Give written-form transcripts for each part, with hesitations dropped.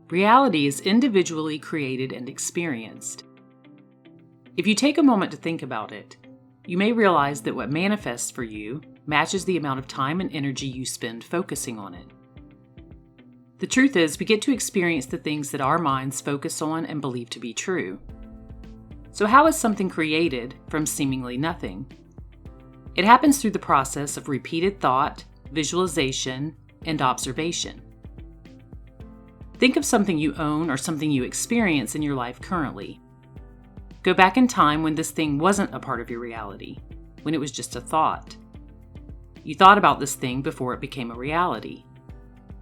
Reality is individually created and experienced. If you take a moment to think about it, you may realize that what manifests for you matches the amount of time and energy you spend focusing on it. The truth is, we get to experience the things that our minds focus on and believe to be true. So how is something created from seemingly nothing? It happens through the process of repeated thought, visualization, and observation. Think of something you own or something you experience in your life currently. Go back in time when this thing wasn't a part of your reality, when it was just a thought. You thought about this thing before it became a reality.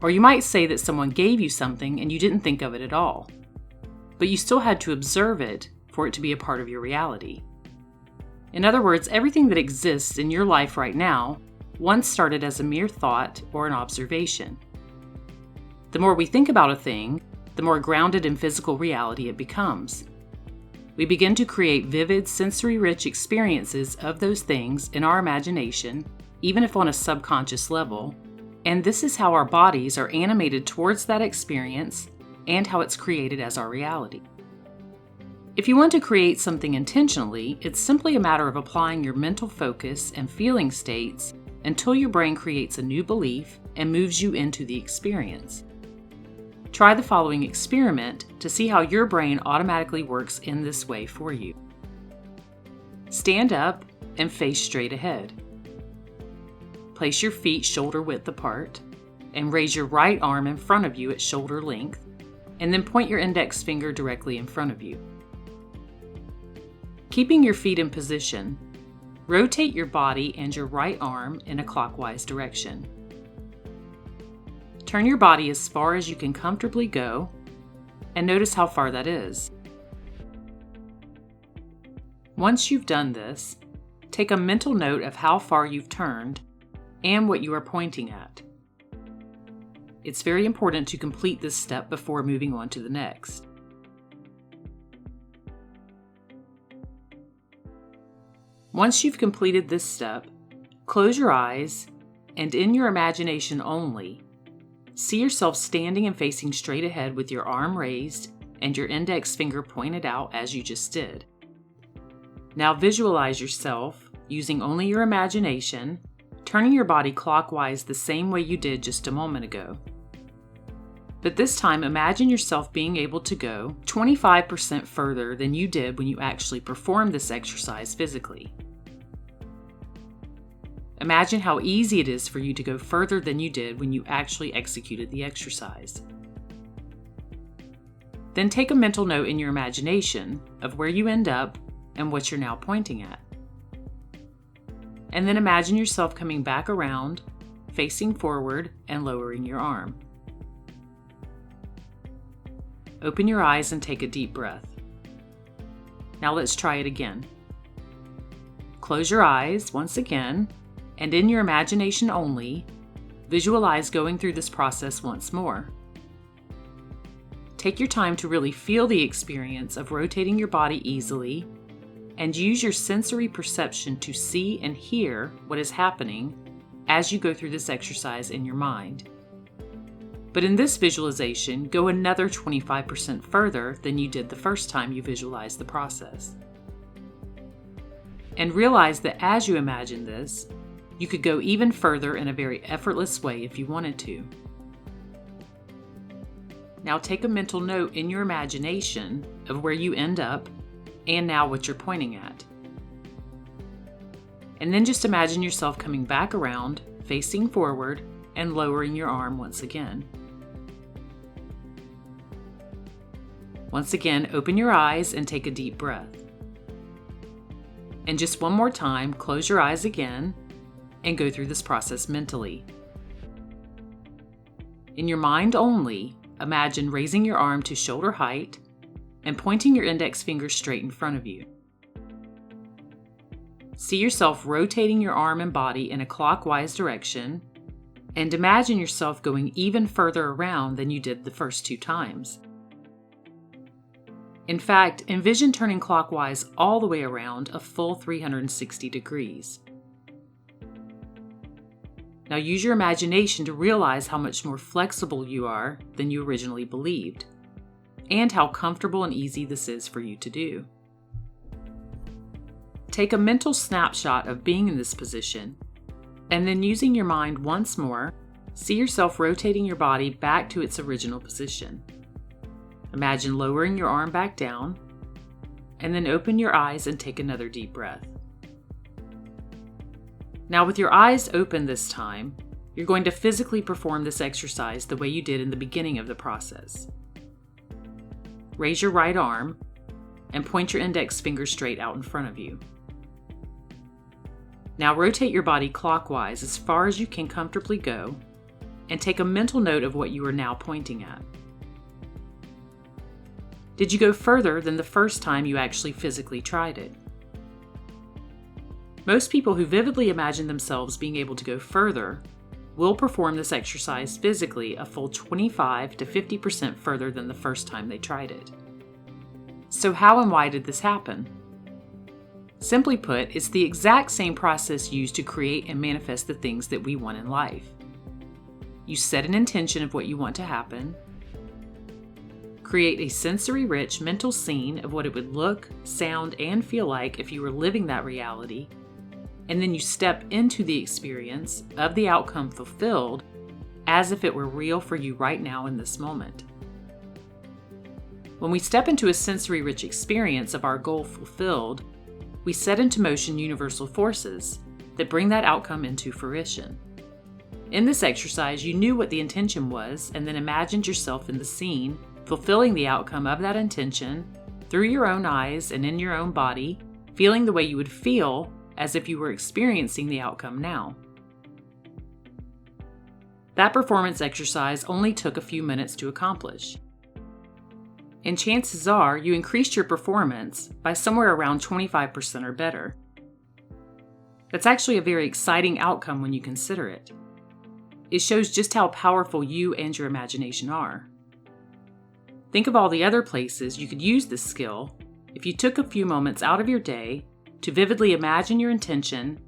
Or you might say that someone gave you something and you didn't think of it at all, but you still had to observe it for it to be a part of your reality. In other words, everything that exists in your life right now once started as a mere thought or an observation. The more we think about a thing, the more grounded in physical reality it becomes. We begin to create vivid, sensory-rich experiences of those things in our imagination, even if on a subconscious level, and this is how our bodies are animated towards that experience and how it's created as our reality. If you want to create something intentionally, it's simply a matter of applying your mental focus and feeling states until your brain creates a new belief and moves you into the experience. Try the following experiment to see how your brain automatically works in this way for you. Stand up and face straight ahead. Place your feet shoulder width apart and raise your right arm in front of you at shoulder length, and then point your index finger directly in front of you. Keeping your feet in position, rotate your body and your right arm in a clockwise direction. Turn your body as far as you can comfortably go, and notice how far that is. Once you've done this, take a mental note of how far you've turned and what you are pointing at. It's very important to complete this step before moving on to the next. Once you've completed this step, close your eyes and in your imagination only, see yourself standing and facing straight ahead with your arm raised and your index finger pointed out as you just did. Now visualize yourself, using only your imagination, turning your body clockwise the same way you did just a moment ago. But this time, imagine yourself being able to go 25% further than you did when you actually performed this exercise physically. Imagine how easy it is for you to go further than you did when you actually executed the exercise. Then take a mental note in your imagination of where you end up and what you're now pointing at. And then imagine yourself coming back around, facing forward, and lowering your arm. Open your eyes and take a deep breath. Now let's try it again. Close your eyes once again, and in your imagination only, visualize going through this process once more. Take your time to really feel the experience of rotating your body easily, and use your sensory perception to see and hear what is happening as you go through this exercise in your mind. But in this visualization, go another 25% further than you did the first time you visualized the process. And realize that as you imagine this, you could go even further in a very effortless way if you wanted to. Now take a mental note in your imagination of where you end up and now what you're pointing at. And then just imagine yourself coming back around, facing forward, and lowering your arm once again. Once again, open your eyes and take a deep breath. And just one more time, close your eyes again and go through this process mentally. In your mind only, imagine raising your arm to shoulder height and pointing your index finger straight in front of you. See yourself rotating your arm and body in a clockwise direction, and imagine yourself going even further around than you did the first 2 times. In fact, envision turning clockwise all the way around a full 360 degrees. Now use your imagination to realize how much more flexible you are than you originally believed. and how comfortable and easy this is for you to do. Take a mental snapshot of being in this position, and then using your mind once more, see yourself rotating your body back to its original position. Imagine lowering your arm back down, and then open your eyes and take another deep breath. Now, with your eyes open this time, you're going to physically perform this exercise the way you did in the beginning of the process. Raise your right arm and point your index finger straight out in front of you. Now rotate your body clockwise as far as you can comfortably go, and take a mental note of what you are now pointing at. Did you go further than the first time you actually physically tried it? Most people who vividly imagine themselves being able to go further will perform this exercise physically a full 25 to 50% further than the first time they tried it. So how and why did this happen? Simply put, it's the exact same process used to create and manifest the things that we want in life. You set an intention of what you want to happen, create a sensory-rich mental scene of what it would look, sound, and feel like if you were living that reality, and then you step into the experience of the outcome fulfilled as if it were real for you right now in this moment. When we step into a sensory-rich experience of our goal fulfilled, we set into motion universal forces that bring that outcome into fruition. In this exercise, you knew what the intention was and then imagined yourself in the scene, fulfilling the outcome of that intention through your own eyes and in your own body, feeling the way you would feel as if you were experiencing the outcome now. That performance exercise only took a few minutes to accomplish. And chances are you increased your performance by somewhere around 25% or better. That's actually a very exciting outcome when you consider it. It shows just how powerful you and your imagination are. Think of all the other places you could use this skill if you took a few moments out of your day to vividly imagine your intention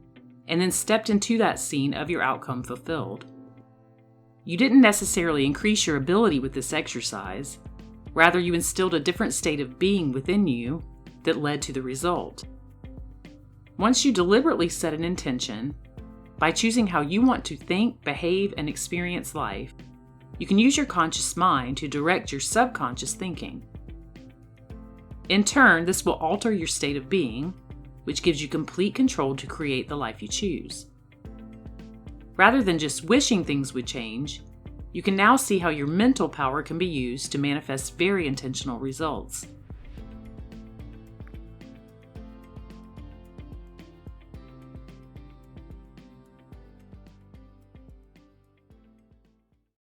and then stepped into that scene of your outcome fulfilled. You didn't necessarily increase your ability with this exercise. Rather, you instilled a different state of being within you that led to the result. Once you deliberately set an intention, by choosing how you want to think, behave, and experience life, you can use your conscious mind to direct your subconscious thinking. In turn, this will alter your state of being, which gives you complete control to create the life you choose. Rather than just wishing things would change, you can now see how your mental power can be used to manifest very intentional results.